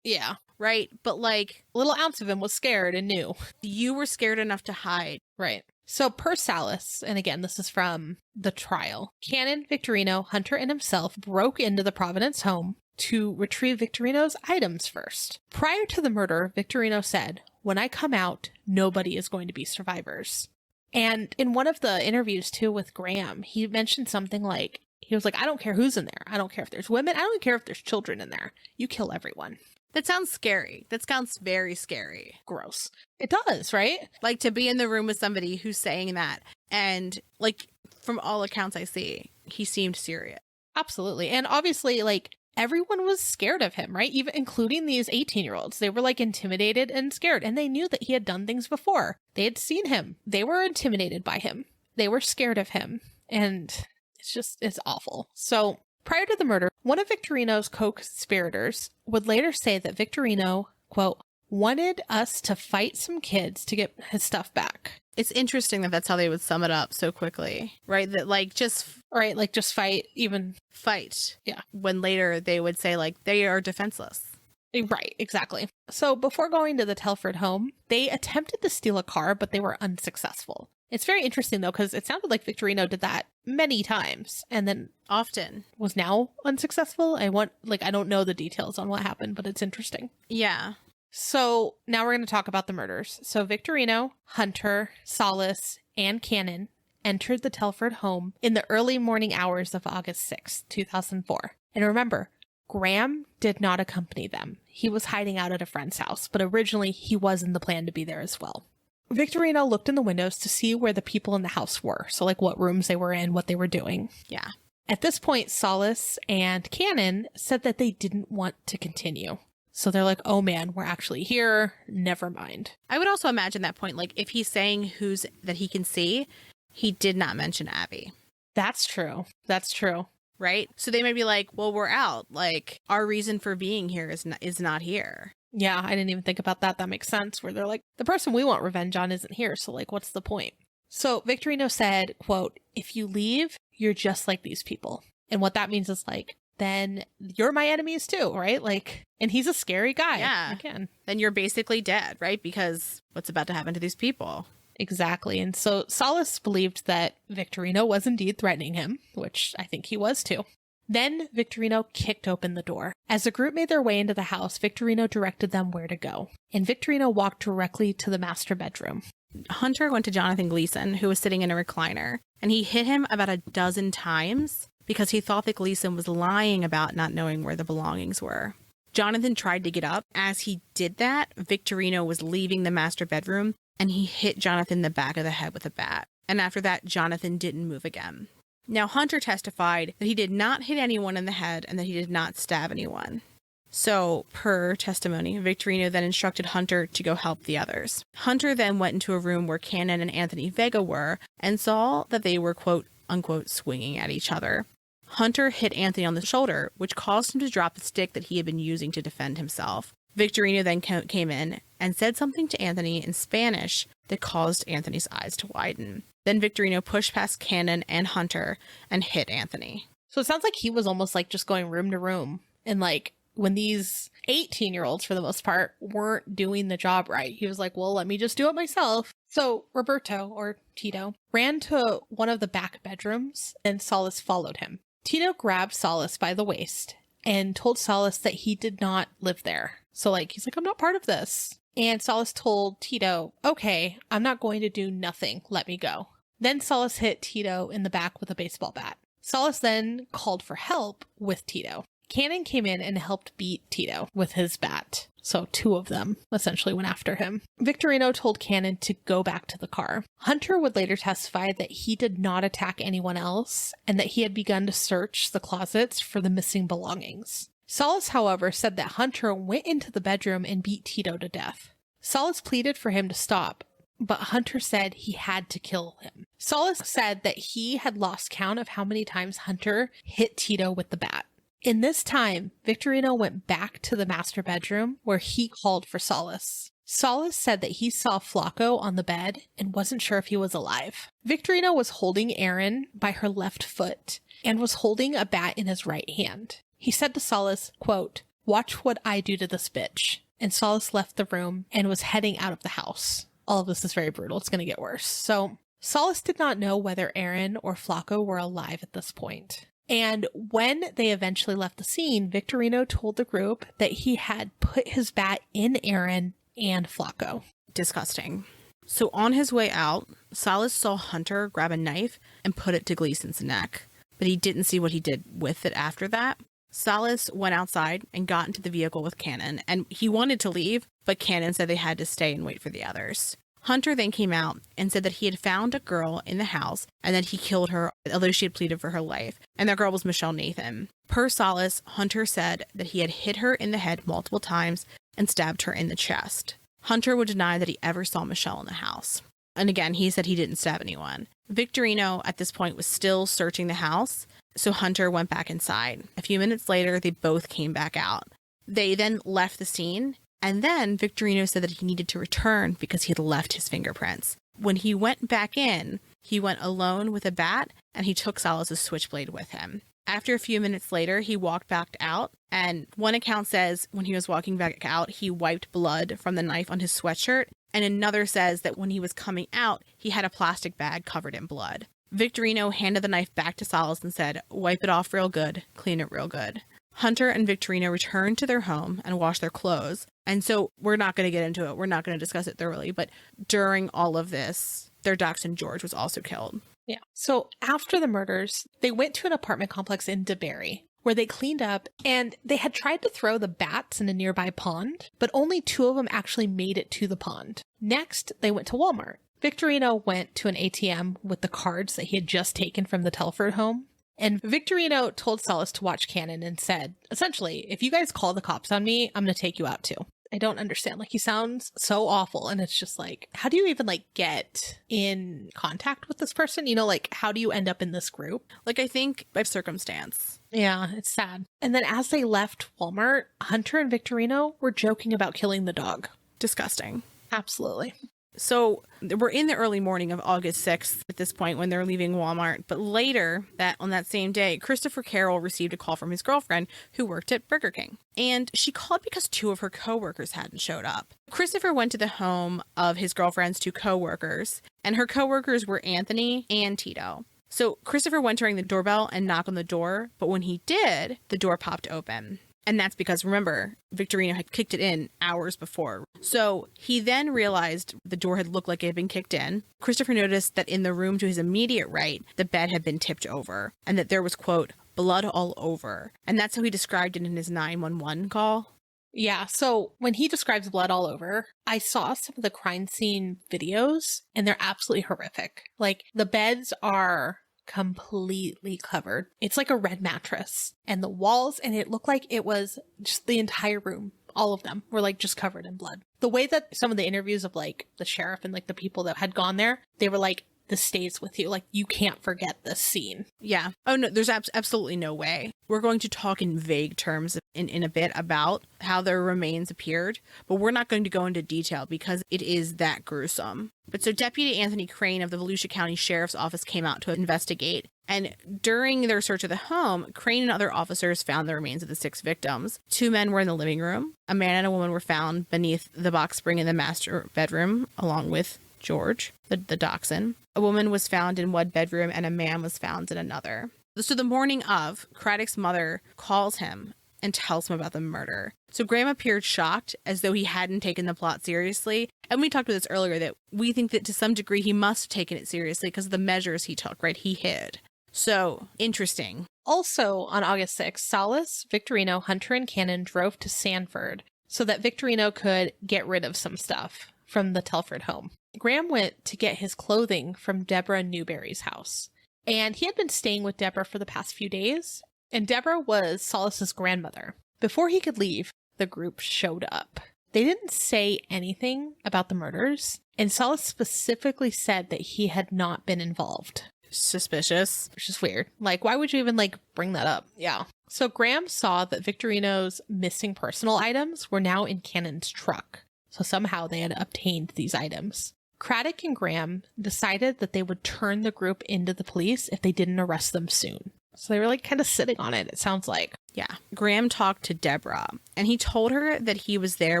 Yeah. Right? But like, A little ounce of him was scared and knew. you were scared enough to hide. Right. So per Salas, and again, this is from the trial, Canon, Victorino, Hunter, and himself broke into the Providence home to retrieve Victorino's items first. Prior to the murder, Victorino said, "When I come out, nobody is going to be survivors." And in one of the interviews too with Graham, he mentioned something like, he was like, "I don't care who's in there. I don't care if there's women. I don't care if there's children in there. You kill everyone." That sounds scary. That sounds very scary. Gross. It does, right? Like, to be in the room with somebody who's saying that. And like, from all accounts I see, he seemed serious. Absolutely. And obviously, like, everyone was scared of him, right? Even including these 18-year-olds. They were like intimidated and scared. And they knew that he had done things before. They had seen him. They were intimidated by him. They were scared of him. And it's awful. So prior to the murder, one of Victorino's co-conspirators would later say that Victorino, quote, wanted us to fight some kids to get his stuff back. It's interesting that that's how they would sum it up so quickly, right? That like, just Right, like just fight, even fight. Yeah. When later they would say like, they are defenseless. Right, exactly. So before going to the Telford home, they attempted to steal a car, but they were unsuccessful. It's very interesting though, because it sounded like Victorino did that many times and then Often. was now unsuccessful. I don't know the details on what happened, but it's interesting. Yeah. So now we're going to talk about the murders. So Victorino, Hunter, Salas, and Cannon entered the Telford home in the early morning hours of August 6th, 2004. And remember, Graham did not accompany them. He was hiding out at a friend's house, but originally he was in the plan to be there as well. Victorino looked in the windows to see where the people in the house were. So like what rooms they were in, what they were doing. Yeah. At this point, Salas and Cannon said that they didn't want to continue. So they're like, oh man, we're actually here. Never mind. I would also imagine that point, like if he's saying who's that he can see, he did not mention Abby. That's true. That's true. Right? So they may be like, well, we're out. Like, our reason for being here is not here. Yeah, I didn't even think about that. That makes sense. Where they're like, the person we want revenge on isn't here. So like, what's the point? So Victorino said, quote, if you leave, you're just like these people. And what that means is like, then you're my enemies too, right? Like, and he's a scary guy. Yeah. Again. Then you're basically dead, right? Because what's about to happen to these people? Exactly. And so Salas believed that Victorino was indeed threatening him, which I think he was too. Then Victorino kicked open the door. As the group made their way into the house, Victorino directed them where to go. And Victorino walked directly to the master bedroom. Hunter went to Jonathan Gleason, who was sitting in a recliner, and he hit him about a dozen times because he thought that Gleason was lying about not knowing where the belongings were. Jonathan tried to get up. As he did that, Victorino was leaving the master bedroom, and he hit Jonathan in the back of the head with a bat. And after that, Jonathan didn't move again. Now, Hunter testified that he did not hit anyone in the head and that he did not stab anyone. So, per testimony, Victorino then instructed Hunter to go help the others. Hunter then went into a room where Cannon and Anthony Vega were and saw that they were, quote, unquote, swinging at each other. Hunter hit Anthony on the shoulder, which caused him to drop the stick that he had been using to defend himself. Victorino then came in and said something to Anthony in Spanish that caused Anthony's eyes to widen. Then Victorino pushed past Cannon and Hunter and hit Anthony. So it sounds like he was almost like just going room to room. And like when these 18-year-olds, for the most part, weren't doing the job right, he was like, well, let me just do it myself. So Roberto, or Tito, ran to one of the back bedrooms and Salas followed him. Tito grabbed Salas by the waist and told Salas that he did not live there. So like, he's like, I'm not part of this. And Salas told Tito, okay, I'm not going to do nothing. Let me go. Then Salas hit Tito in the back with a baseball bat. Salas then called for help with Tito. Cannon came in and helped beat Tito with his bat. So two of them essentially went after him. Victorino told Cannon to go back to the car. Hunter would later testify that he did not attack anyone else and that he had begun to search the closets for the missing belongings. Salas, however, said that Hunter went into the bedroom and beat Tito to death. Salas pleaded for him to stop, but Hunter said he had to kill him. Salas said that he had lost count of how many times Hunter hit Tito with the bat. In this time, Victorino went back to the master bedroom where he called for Salas. Salas said that he saw Flacco on the bed and wasn't sure if he was alive. Victorino was holding Erin by her left foot and was holding a bat in his right hand. He said to Salas, quote, "Watch what I do to this bitch." And Salas left the room and was heading out of the house. All of this is very brutal. It's going to get worse. So Salas did not know whether Erin or Flacco were alive at this point. And when they eventually left the scene, Victorino told the group that he had put his bat in Erin and Flacco. Disgusting. So on his way out, Salas saw Hunter grab a knife and put it to Gleason's neck, but he didn't see what he did with it after that. Salas went outside and got into the vehicle with Cannon, and he wanted to leave, but Cannon said they had to stay and wait for the others. Hunter then came out and said that he had found a girl in the house and that he killed her, although she had pleaded for her life, and that girl was Michelle Nathan. Per Salas, Hunter said that he had hit her in the head multiple times and stabbed her in the chest. Hunter would deny that he ever saw Michelle in the house. And again, he said he didn't stab anyone. Victorino, at this point, was still searching the house, so Hunter went back inside. A few minutes later, they both came back out. They then left the scene, and then Victorino said that he needed to return because he had left his fingerprints. When he went back in, he went alone with a bat, and he took Salas' switchblade with him. After a few minutes later, he walked back out, and one account says when he was walking back out, he wiped blood from the knife on his sweatshirt, and another says that when he was coming out, he had a plastic bag covered in blood. Victorino handed the knife back to Salas and said, "Wipe it off real good, clean it real good." Hunter and Victorino returned to their home and washed their clothes, and so we're not going to get into it. We're not going to discuss it thoroughly, but during all of this, their dachshund George was also killed. Yeah. So after the murders, they went to an apartment complex in DeBerry where they cleaned up, and they had tried to throw the bats in a nearby pond, but only 2 of them actually made it to the pond. Next, they went to Walmart. Victorino went to an ATM with the cards that he had just taken from the Telford home. And Victorino told Salas to watch Cannon and said, essentially, if you guys call the cops on me, I'm going to take you out too. I don't understand. Like, he sounds so awful. And it's just like, how do you even get in contact with this person? How do you end up in this group? I think by circumstance. Yeah, it's sad. And then as they left Walmart, Hunter and Victorino were joking about killing the dog. Disgusting. Absolutely. So we're in the early morning of August 6th at this point when they're leaving Walmart. But later, on that same day, Christopher Carroll received a call from his girlfriend who worked at Burger King. And she called because 2 of her coworkers hadn't showed up. Christopher went to the home of his girlfriend's 2 coworkers, and her coworkers were Anthony and Tito. So Christopher went to ring the doorbell and knock on the door, but when he did, the door popped open. And that's because, remember, Victorino had kicked it in hours before. So he then realized the door had looked like it had been kicked in. Christopher noticed that in the room to his immediate right, the bed had been tipped over and that there was, quote, blood all over. And that's how he described it in his 911 call. Yeah, so when he describes blood all over, I saw some of the crime scene videos and they're absolutely horrific. The beds are completely covered. It's like a red mattress, and the walls, and it looked like it was just the entire room. All of them were just covered in blood. The way that some of the interviews of the sheriff and the people that had gone there, they were this stays with you. You can't forget this scene. Yeah. Oh, no, there's absolutely no way. We're going to talk in vague terms in a bit about how their remains appeared, but we're not going to go into detail because it is that gruesome. But so Deputy Anthony Crane of the Volusia County Sheriff's Office came out to investigate. And during their search of the home, Crane and other officers found the remains of the 6 victims. 2 men were in the living room. A man and a woman were found beneath the box spring in the master bedroom, along with George, the dachshund. A woman was found in one bedroom and a man was found in another. So the morning of, Craddock's mother calls him and tells him about the murder. So Graham appeared shocked, as though he hadn't taken the plot seriously. And we talked about this earlier, that we think that to some degree he must have taken it seriously because of the measures he took, right? He hid. So interesting. Also on August 6th, Salas, Victorino, Hunter, and Cannon drove to Sanford so that Victorino could get rid of some stuff from the Telford home. Graham went to get his clothing from Deborah Newberry's house. And he had been staying with Deborah for the past few days. And Deborah was Salas's grandmother. Before he could leave, the group showed up. They didn't say anything about the murders. And Salas specifically said that he had not been involved. Suspicious. Which is weird. Why would you even bring that up? Yeah. So Graham saw that Victorino's missing personal items were now in Cannon's truck. So somehow they had obtained these items. Craddock and Graham decided that they would turn the group into the police if they didn't arrest them soon. So they were like kind of sitting on it sounds like. Yeah. Graham talked to Deborah, and he told her that he was there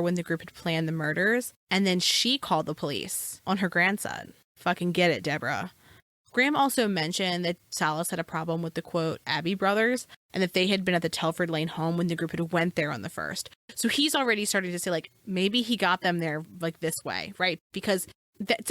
when the group had planned the murders, and then she called the police on her grandson. Fucking get it, Deborah. Graham also mentioned that Salas had a problem with the, quote, Abbey brothers, and that they had been at the Telford Lane home when the group had went there on the first. So he's already starting to say, like, maybe he got them there, like, this way, right? Because,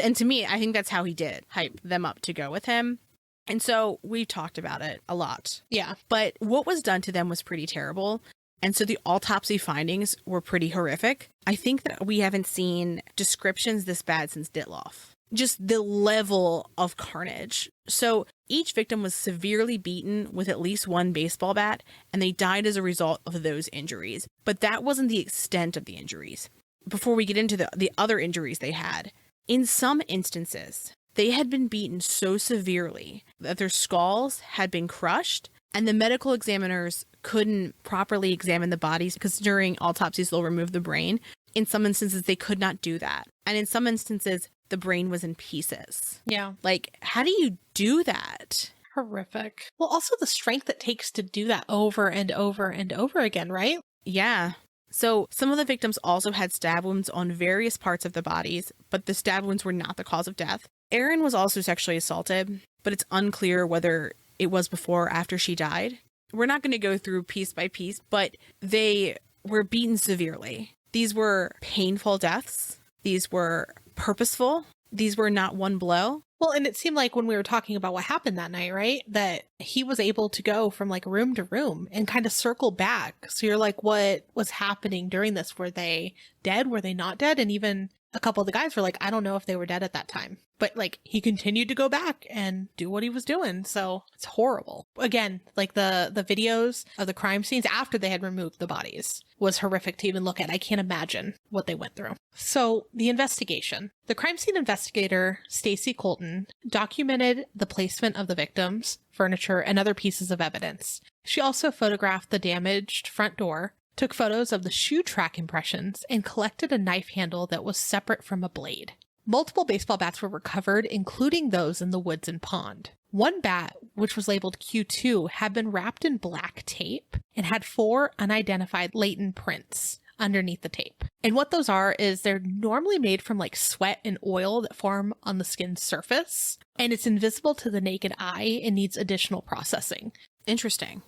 and to me, I think that's how he did hype them up to go with him. And so we've talked about it a lot. Yeah. But what was done to them was pretty terrible. And so the autopsy findings were pretty horrific. I think that we haven't seen descriptions this bad since Ditloff. Just the level of carnage. So each victim was severely beaten with at least one baseball bat, and they died as a result of those injuries. But that wasn't the extent of the injuries. Before we get into the other injuries they had, in some instances, they had been beaten so severely that their skulls had been crushed, and the medical examiners couldn't properly examine the bodies because during autopsies they'll remove the brain. In some instances, they could not do that. And in some instances, the brain was in pieces. Yeah. Like, how do you do that? Horrific. Well, also the strength it takes to do that over and over and over again, right? Yeah. So some of the victims also had stab wounds on various parts of the bodies, but the stab wounds were not the cause of death. Erin was also sexually assaulted, but it's unclear whether it was before or after she died. We're not going to go through piece by piece, but they were beaten severely. These were painful deaths. These were purposeful. These were not one blow. Well, and it seemed like when we were talking about what happened that night, right? That he was able to go from like room to room and kind of circle back. So you're like, what was happening during this? Were they dead? Were they not dead? And even a couple of the guys were like, I don't know if they were dead at that time. But like he continued to go back and do what he was doing. So it's horrible. Again, like the videos of the crime scenes after they had removed the bodies was horrific to even look at. I can't imagine what they went through. So the investigation. The crime scene investigator, Stacy Colton, documented the placement of the victims, furniture, and other pieces of evidence. She also photographed the damaged front door, took photos of the shoe track impressions, and collected a knife handle that was separate from a blade. Multiple baseball bats were recovered, including those in the woods and pond. One bat, which was labeled Q2, had been wrapped in black tape and had 4 unidentified latent prints underneath the tape. And what those are is they're normally made from like sweat and oil that form on the skin's surface, and it's invisible to the naked eye and needs additional processing. Interesting.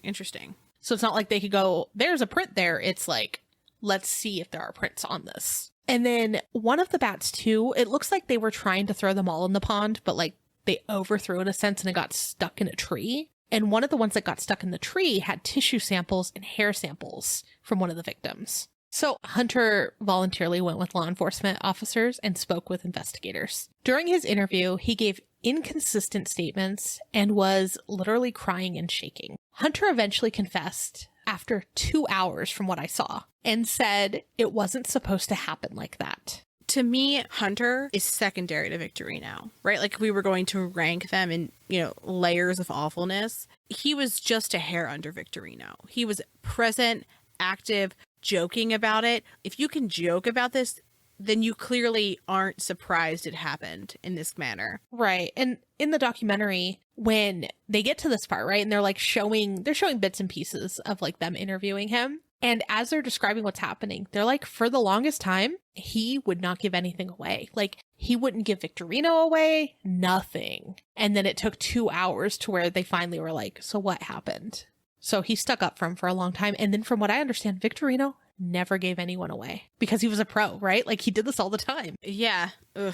So it's not like they could go, there's a print there. It's like, let's see if there are prints on this. And then one of the bats too, it looks like they were trying to throw them all in the pond, but like they overthrew in a sense and it got stuck in a tree. And one of the ones that got stuck in the tree had tissue samples and hair samples from one of the victims. So Hunter voluntarily went with law enforcement officers and spoke with investigators. During his interview, he gave inconsistent statements and was literally crying and shaking. Hunter eventually confessed after 2 hours from what I saw and said it wasn't supposed to happen like that. To me, Hunter is secondary to Victorino, right? Like we were going to rank them in, layers of awfulness. He was just a hair under Victorino. He was present, active, joking about it. If you can joke about this, then you clearly aren't surprised it happened in this manner. Right. And in the documentary, when they get to this part, right, and they're showing bits and pieces of like them interviewing him. And as they're describing what's happening, they're like, for the longest time, he would not give anything away. Like he wouldn't give Victorino away, nothing. And then it took 2 hours to where they finally were like, so what happened? So he stuck up for him for a long time. And then from what I understand, Victorino never gave anyone away because he was a pro, right? Like he did this all the time. Yeah. Ugh.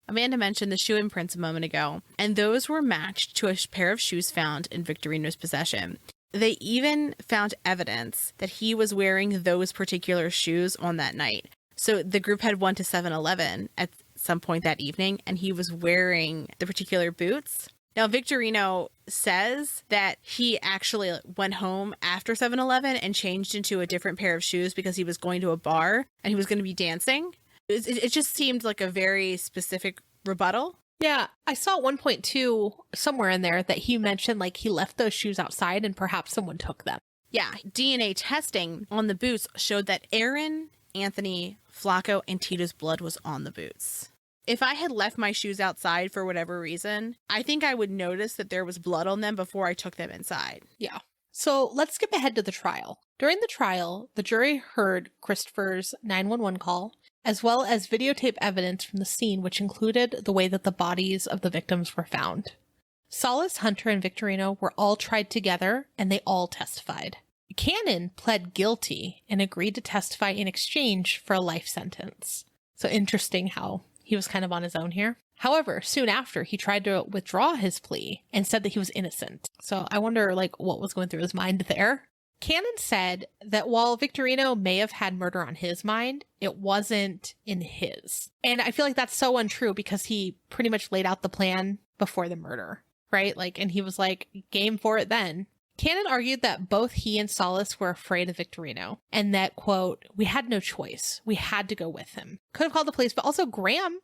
Amanda mentioned the shoe imprints a moment ago, and those were matched to a pair of shoes found in Victorino's possession. They even found evidence that he was wearing those particular shoes on that night. So the group had went to 7-Eleven at some point that evening, and he was wearing the particular boots. Now, Victorino says that he actually went home after 7-Eleven and changed into a different pair of shoes because he was going to a bar and he was going to be dancing. It just seemed like a very specific rebuttal. Yeah, I saw at one point too, somewhere in there, that he mentioned like he left those shoes outside and perhaps someone took them. Yeah, DNA testing on the boots showed that Erin Anthony, Flacco, and Tito's blood was on the boots. If I had left my shoes outside for whatever reason, I think I would notice that there was blood on them before I took them inside. Yeah. So let's skip ahead to the trial. During the trial, the jury heard Christopher's 911 call, as well as videotape evidence from the scene, which included the way that the bodies of the victims were found. Salas, Hunter, and Victorino were all tried together, and they all testified. Cannon pled guilty and agreed to testify in exchange for a life sentence. So interesting how he was kind of on his own here. However, soon after, he tried to withdraw his plea and said that he was innocent. So I wonder, what was going through his mind there. Cannon said that while Victorino may have had murder on his mind, it wasn't in his. And I feel like that's so untrue because he pretty much laid out the plan before the murder, right? And he was game for it then. Cannon argued that both he and Salas were afraid of Victorino and that, quote, we had no choice. We had to go with him. Could have called the police, but also Graham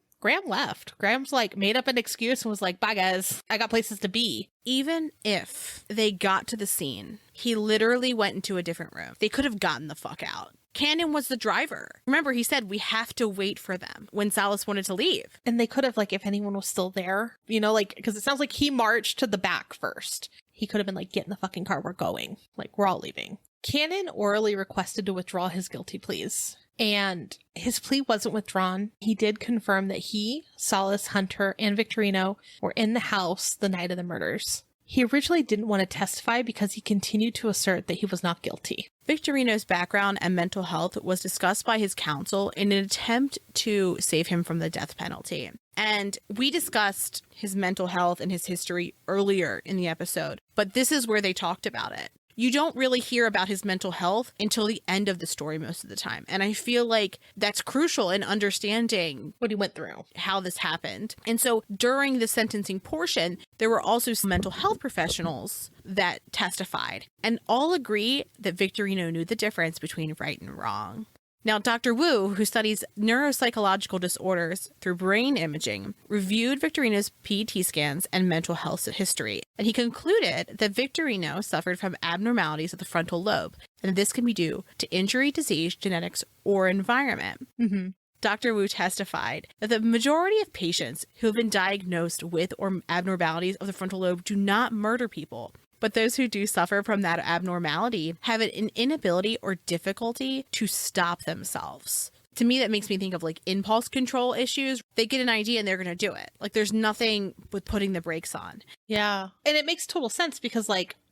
left. Graham's made up an excuse and was like, bye guys, I got places to be. Even if they got to the scene, he literally went into a different room. They could have gotten the fuck out. Cannon was the driver. Remember, he said we have to wait for them when Salas wanted to leave. And they could have, if anyone was still there, because it sounds like he marched to the back first. He could have been get in the fucking car, we're going. We're all leaving. Cannon orally requested to withdraw his guilty pleas. And his plea wasn't withdrawn. He did confirm that he, Salas, Hunter, and Victorino were in the house the night of the murders. He originally didn't want to testify because he continued to assert that he was not guilty. Victorino's background and mental health was discussed by his counsel in an attempt to save him from the death penalty. And we discussed his mental health and his history earlier in the episode, but this is where they talked about it. You don't really hear about his mental health until the end of the story most of the time. And I feel like that's crucial in understanding what he went through, how this happened. And so during the sentencing portion, there were also some mental health professionals that testified and all agree that Victorino knew the difference between right and wrong. Now, Dr. Wu, who studies neuropsychological disorders through brain imaging, reviewed Victorino's PET scans and mental health history, and he concluded that Victorino suffered from abnormalities of the frontal lobe, and this can be due to injury, disease, genetics, or environment. Mm-hmm. Dr. Wu testified that the majority of patients who have been diagnosed with or abnormalities of the frontal lobe do not murder people. But those who do suffer from that abnormality have an inability or difficulty to stop themselves. To me, that makes me think of impulse control issues. They get an idea and they're going to do it. There's nothing with putting the brakes on. Yeah. And it makes total sense because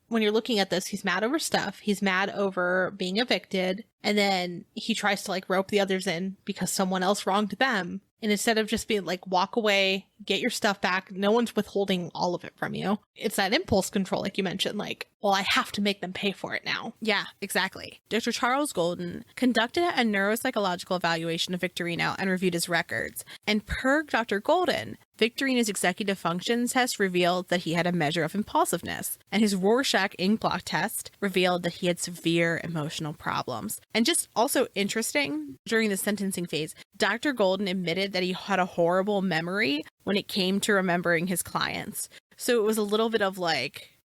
when you're looking at this, he's mad over stuff. He's mad over being evicted. And then he tries to rope the others in because someone else wronged them. And instead of just being walk away, get your stuff back, no one's withholding all of it from you. It's that impulse control, like you mentioned, well, I have to make them pay for it now. Yeah, exactly. Dr. Charles Golden conducted a neuropsychological evaluation of Victorino and reviewed his records. And per Dr. Golden, Victorino's executive function test revealed that he had a measure of impulsiveness, and his Rorschach ink blot test revealed that he had severe emotional problems. And just also interesting, during the sentencing phase, Dr. Golden admitted that he had a horrible memory when it came to remembering his clients. So it was a little bit of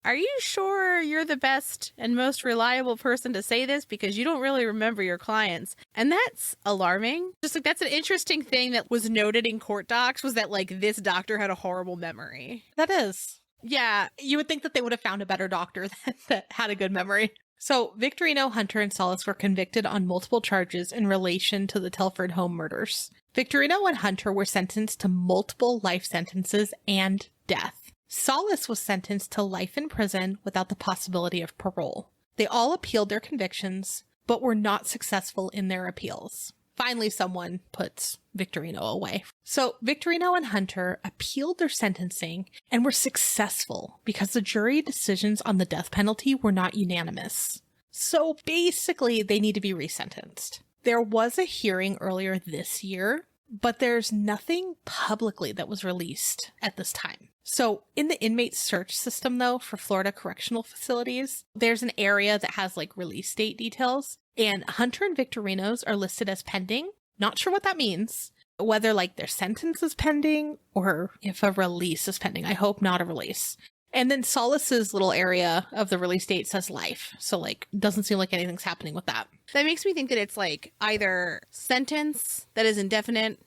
are you sure you're the best and most reliable person to say this because you don't really remember your clients? And that's alarming. Just that's an interesting thing that was noted in court docs was that this doctor had a horrible memory. That is. Yeah. You would think that they would have found a better doctor that had a good memory. So Victorino, Hunter, and Salas were convicted on multiple charges in relation to the Telford home murders. Victorino and Hunter were sentenced to multiple life sentences and death. Salas was sentenced to life in prison without the possibility of parole. They all appealed their convictions, but were not successful in their appeals. Finally, someone puts Victorino away. So Victorino and Hunter appealed their sentencing and were successful because the jury decisions on the death penalty were not unanimous. So basically, they need to be resentenced. There was a hearing earlier this year, but there's nothing publicly that was released at this time. So in the inmate search system, though, for Florida correctional facilities, there's an area that has release date details, and Hunter and Victorino's are listed as pending. Not sure what that means, whether their sentence is pending or if a release is pending. I hope not a release. And then Salas's little area of the release date says life. So like, doesn't seem like anything's happening with that. That makes me think that it's like either sentence that is indefinite,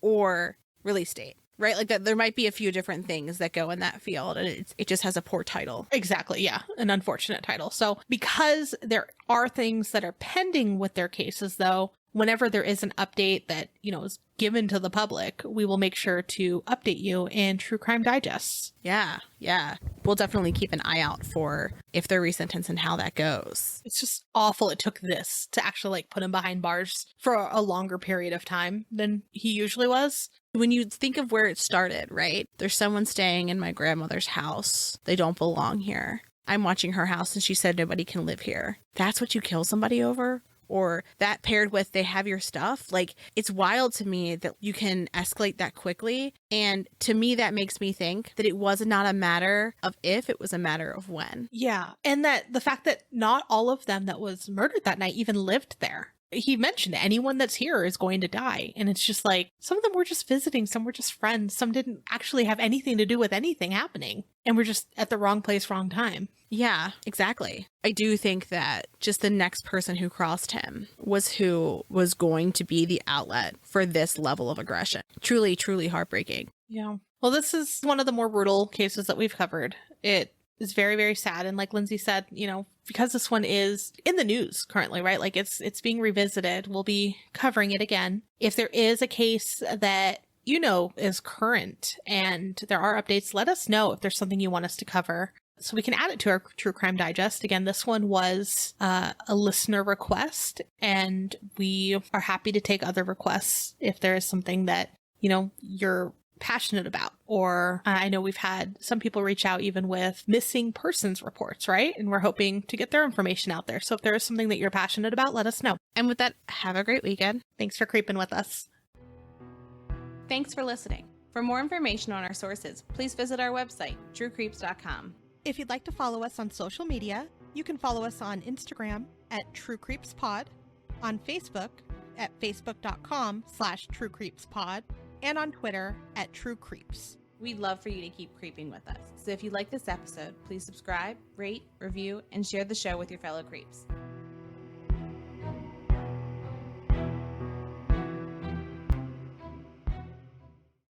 or release date, right? Like that there might be a few different things that go in that field, and it just has a poor title. Exactly. Yeah. An unfortunate title. So because there are things that are pending with their cases, though, whenever there is an update that, is given to the public, we will make sure to update you in True Crime Digests. Yeah. We'll definitely keep an eye out for if they're resentenced and how that goes. It's just awful. It took this to actually put him behind bars for a longer period of time than he usually was. When you think of where it started, right? There's someone staying in my grandmother's house. They don't belong here. I'm watching her house and she said nobody can live here. That's what you kill somebody over? Or that paired with they have your stuff. Like, it's wild to me that you can escalate that quickly. And to me, that makes me think that it was not a matter of if, it was a matter of when. Yeah. And that the fact that not all of them that was murdered that night even lived there. He mentioned anyone that's here is going to die. And it's just like, some of them were just visiting, some were just friends, some didn't actually have anything to do with anything happening. And we're just at the wrong place, wrong time. Yeah, exactly. I do think that just the next person who crossed him was who was going to be the outlet for this level of aggression. Truly, truly heartbreaking. Yeah. Well, this is one of the more brutal cases that we've covered. It is very, very sad. And like Lindsay said, because this one is in the news currently, right? Like it's being revisited. We'll be covering it again. If there is a case that is current and there are updates, let us know if there's something you want us to cover so we can add it to our True Crime Digest. Again, this one was a listener request, and we are happy to take other requests if there is something that, you're passionate about. Or I know we've had some people reach out even with missing persons reports, right? And we're hoping to get their information out there. So if there is something that you're passionate about, let us know. And with that, have a great weekend. Thanks for creeping with us. Thanks for listening. For more information on our sources, please visit our website, truecreeps.com. If you'd like to follow us on social media, you can follow us on Instagram at TrueCreepsPod, on Facebook at facebook.com/TrueCreepsPod, and on Twitter at TrueCreeps. We'd love for you to keep creeping with us. So if you like this episode, please subscribe, rate, review, and share the show with your fellow creeps.